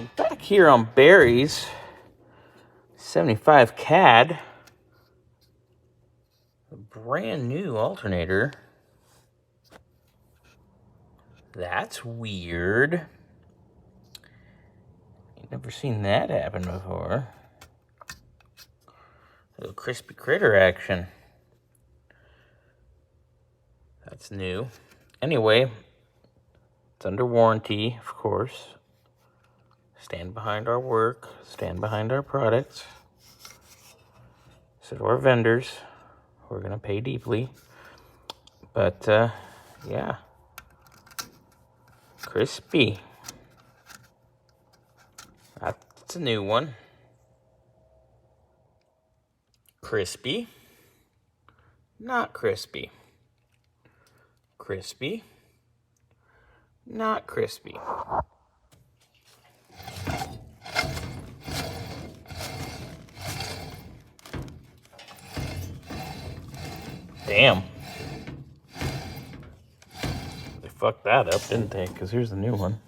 So back here on Barry's 75 CAD, a brand new alternator. That's weird. Never seen that happen before. A little crispy critter action. That's new. Anyway, it's under warranty, of course. Stand behind our work. Stand behind our products. So to our vendors, we're going to pay deeply. But, yeah. Crispy. That's a new one. Crispy. Not crispy. Crispy. Not crispy. Damn. They fucked that up, didn't they? Because here's the new one.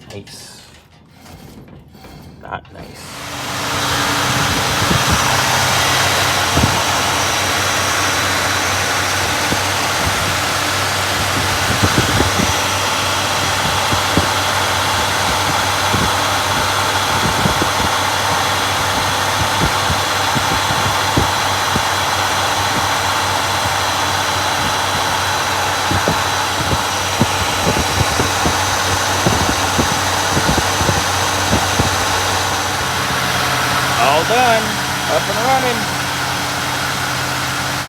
Nice. Not nice. All done. Up and running.